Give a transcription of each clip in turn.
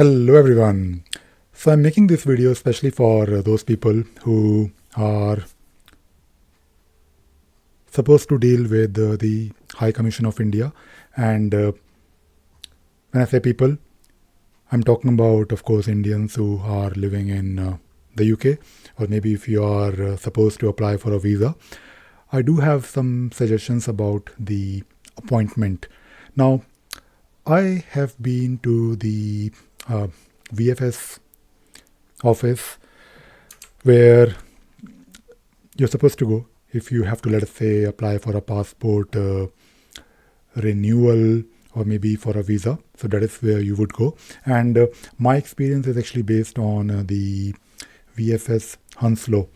Hello everyone. So I'm making this video especially for those people who are supposed to deal with the High Commission of India. And when I say people, I'm talking about, of course, Indians who are living in the UK, or maybe if you are supposed to apply for a visa. I do have some suggestions about the appointment. Now, I have been to the VFS office where you're supposed to go if you have to, let us say, apply for a passport renewal or maybe for a visa. So that is where you would go. And my experience is actually based on the VFS Hounslow,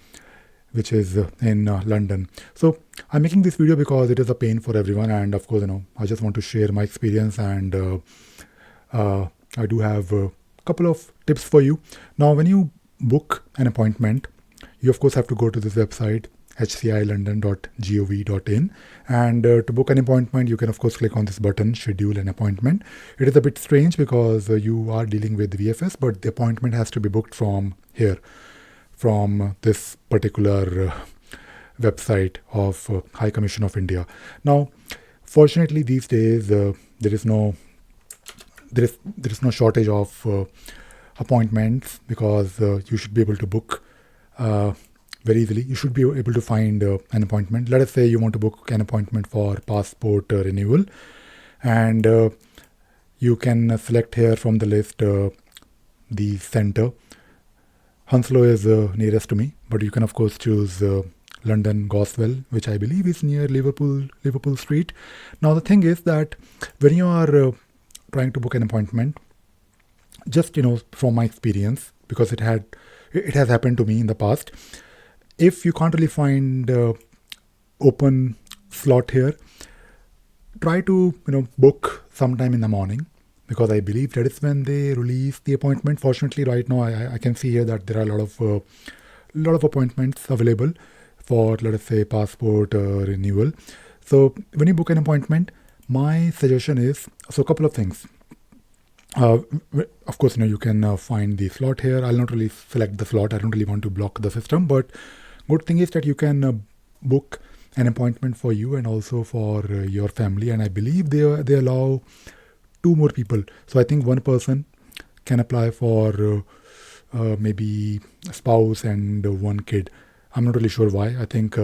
which is in London. So I'm making this video because it is a pain for everyone, and of course, I just want to share my experience, and I do have a couple of tips for you. Now, when you book an appointment, you of course have to go to this website hcilondon.gov.in, and to book an appointment you can of course click on this button, schedule an appointment. It is a bit strange because you are dealing with VFS, but the appointment has to be booked from here, from this particular website of High Commission of India. Now, fortunately these days there is no shortage of appointments, because you should be able to book very easily. You should be able to find an appointment. Let us say you want to book an appointment for passport renewal, and you can select here from the list the center. Hounslow is nearest to me, but you can of course choose London Goswell, which I believe is near Liverpool Street. Now the thing is that when you are trying to book an appointment, just from my experience, because it has happened to me in the past, if you can't really find open slot here, try to book sometime in the morning, because I believe that is when they release the appointment. Fortunately, right now I can see here that there are a lot of appointments available for, let us say, passport renewal. So when you book an appointment, my suggestion is, so a couple of things. Of course, you can find the slot here. I'll not really select the slot. I don't really want to block the system, but good thing is that you can book an appointment for you and also for your family. And I believe they allow 2 more people. So I think one person can apply for maybe a spouse and 1 kid. I'm not really sure why. I think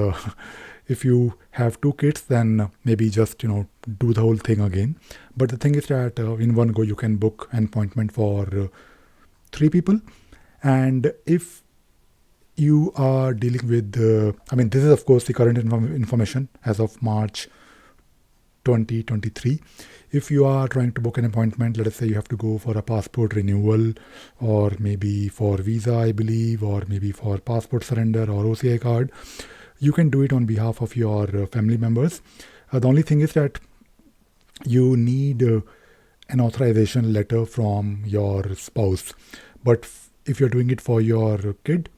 if you have 2 kids, then maybe just do the whole thing again. But the thing is that in one go you can book an appointment for 3 people. And if you are dealing with this is of course the current information as of March 2023. If you are trying to book an appointment, let us say you have to go for a passport renewal, or maybe for visa, I believe, or maybe for passport surrender or OCI card, you can do it on behalf of your family members. The only thing is that you need an authorization letter from your spouse. But if you're doing it for your kid,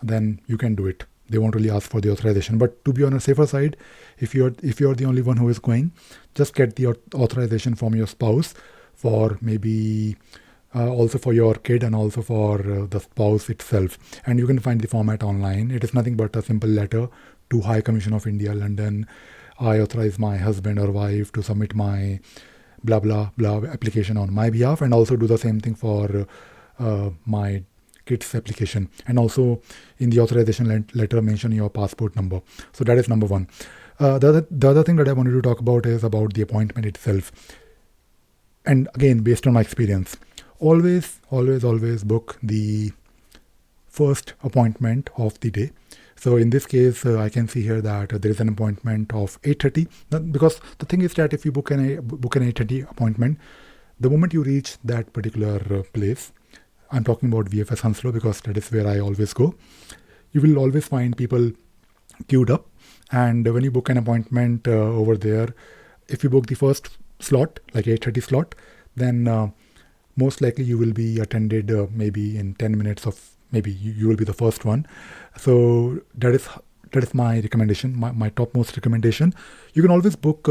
then you can do it. They won't really ask for the authorization. But to be on a safer side, if you're the only one who is going, just get the authorization from your spouse, for maybe also for your kid and also for the spouse itself. And you can find the format online. It is nothing but a simple letter to High Commission of India, London. I authorize my husband or wife to submit my blah blah blah application on my behalf, and also do the same thing for my kids application. And also in the authorization letter mention your passport number. So that is number 1. The other thing that I wanted to talk about is about the appointment itself. And again, based on my experience, always book the first appointment of the day. So in this case, I can see here that there is an appointment of 8:30. Because the thing is that if you book an 8:30 appointment, the moment you reach that particular place, I'm talking about VFS Hounslow because that is where I always go, you will always find people queued up. And when you book an appointment over there, if you book the first slot, like 8:30 slot, then most likely you will be attended maybe in 10 minutes of, maybe you will be the first one. So that is my recommendation, my topmost recommendation. You can always book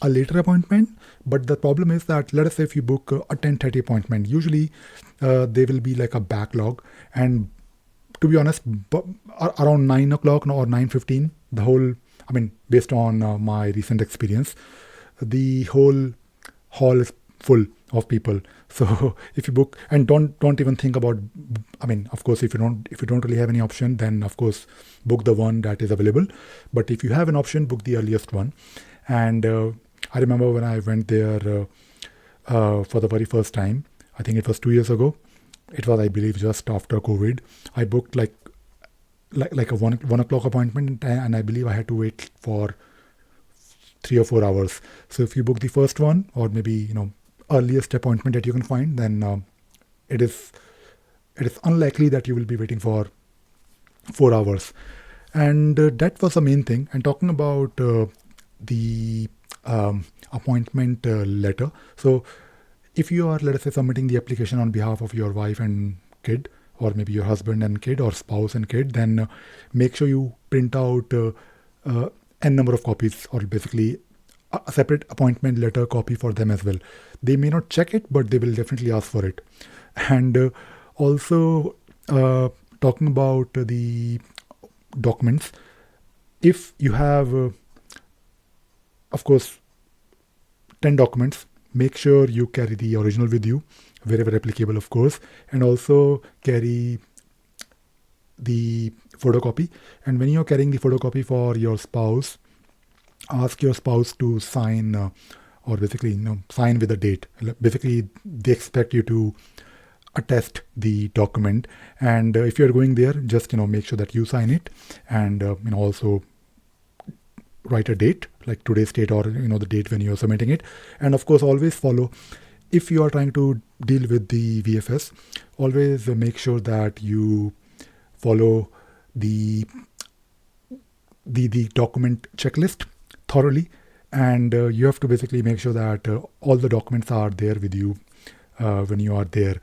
a later appointment. But the problem is that, let us say if you book a 10:30 appointment, usually there will be like a backlog. And to be honest, around 9 o'clock or 9:15, the whole, I mean, based on my recent experience, the whole hall is full of people. So if you book, and don't even think about, I mean, of course, if you don't really have any option, then of course book the one that is available. But if you have an option, book the earliest one. And I remember when I went there for the very first time, I think it was 2 years ago. It was, I believe, just after COVID. I booked like a 1 o'clock appointment, and I believe I had to wait for 3 or 4 hours. So if you book the first one, or maybe earliest appointment that you can find, then it is unlikely that you will be waiting for 4 hours. And that was the main thing. And talking about the appointment letter. So if you are, let us say, submitting the application on behalf of your wife and kid, or maybe your husband and kid, or spouse and kid, then make sure you print out n number of copies, or basically a separate appointment letter copy for them as well. They may not check it, but they will definitely ask for it. And also talking about the documents, if you have, of course, 10 documents, make sure you carry the original with you, wherever applicable, of course, and also carry the photocopy. And when you're carrying the photocopy for your spouse, ask your spouse to sign, or basically sign with a date. Basically, they expect you to attest the document, and if you're going there, just make sure that you sign it, and also write a date, like today's date, or the date when you're submitting it. And of course, always follow, if you are trying to deal with the VFS, always make sure that you follow the document checklist thoroughly, and you have to basically make sure that all the documents are there with you when you are there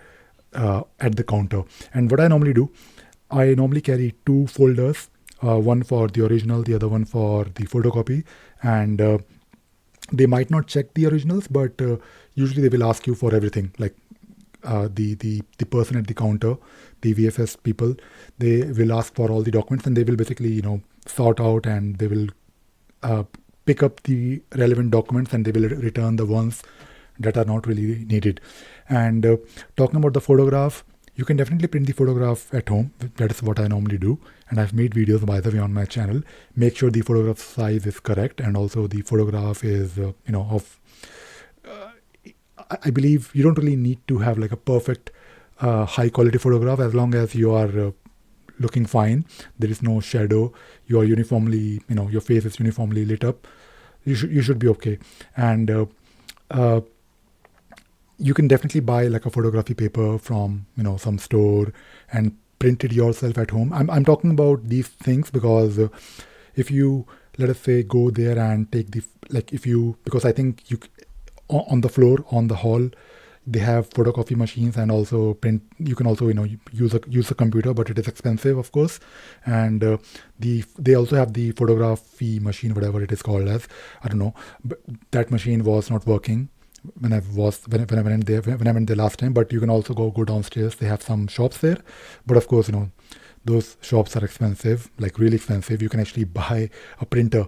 at the counter. And what I normally do, I normally carry 2 folders, one for the original, the other one for the photocopy. And they might not check the originals, but usually they will ask you for everything, like the person at the counter, the VFS people, they will ask for all the documents, and they will basically sort out, and they will pick up the relevant documents, and they will return the ones that are not really needed. And talking about the photograph, you can definitely print the photograph at home. That is what I normally do, and I've made videos, by the way, on my channel. Make sure the photograph size is correct, and also the photograph is of I believe you don't really need to have like a perfect high quality photograph, as long as you are looking fine, there is no shadow, you are uniformly, your face is uniformly lit up, you should be okay. And you can definitely buy like a photography paper from some store and print it yourself at home. I'm talking about these things because if you, let us say, go there and take because I think you on the floor, on the hall, they have photocopy machines, and also print. You can also use a computer, but it is expensive, of course. And they also have the photography machine, whatever it is called as. I don't know, but that machine was not working when I went there last time. But you can also go downstairs. They have some shops there, but of course those shops are expensive, like really expensive. You can actually buy a printer.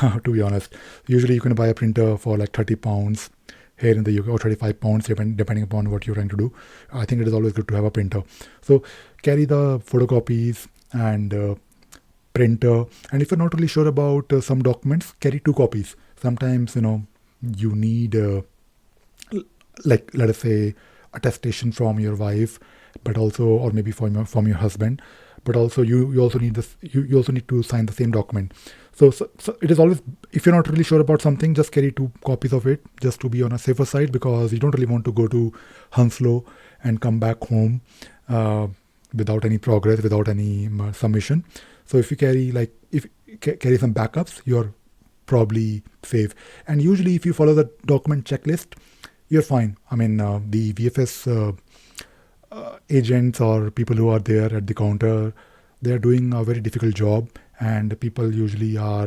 To be honest, usually you can buy a printer for like £30 here in the UK, or £35 depending upon what you're trying to do. I think it is always good to have a printer. So carry the photocopies and printer. And if you're not really sure about some documents, carry 2 copies. Sometimes you need like, let us say, attestation from your wife, but also, or maybe from your husband, but also you also need this. You also need to sign the same document. So it is always, if you're not really sure about something, just carry 2 copies of it, just to be on a safer side, because you don't really want to go to Hounslow and come back home without any progress, without any submission. So if you carry carry some backups, you're probably safe. And usually if you follow the document checklist, you're fine. I mean, the VFS agents or people who are there at the counter, they are doing a very difficult job, and people usually are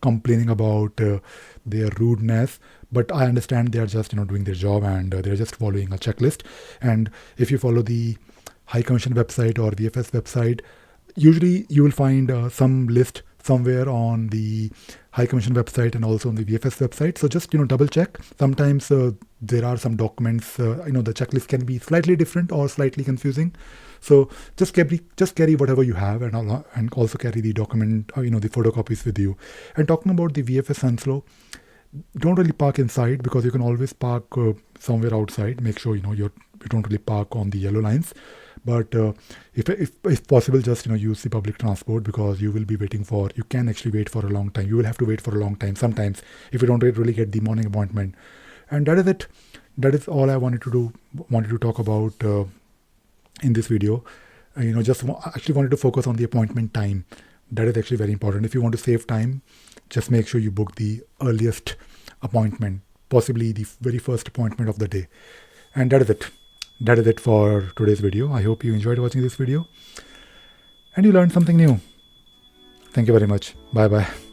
complaining about their rudeness, but I understand they are just doing their job, and they're just following a checklist. And if you follow the High Commission website or VFS website, usually you will find some list somewhere on the High Commission website and also on the VFS website. So just double check. Sometimes there are some documents. The checklist can be slightly different or slightly confusing. So just carry whatever you have, and also carry the document, the photocopies with you. And talking about the VFS Sunflow, don't really park inside, because you can always park somewhere outside. Make sure you don't really park on the yellow lines. But if possible, just use the public transport, because you will be waiting for. You can actually wait for a long time. You will have to wait for a long time sometimes if you don't really get the morning appointment. And that is it. That is all I wanted to talk about in this video. Actually wanted to focus on the appointment time. That is actually very important. If you want to save time, just make sure you book the earliest appointment, possibly the very first appointment of the day. And that is it. That is it for today's video. I hope you enjoyed watching this video and you learned something new. Thank you very much. Bye bye.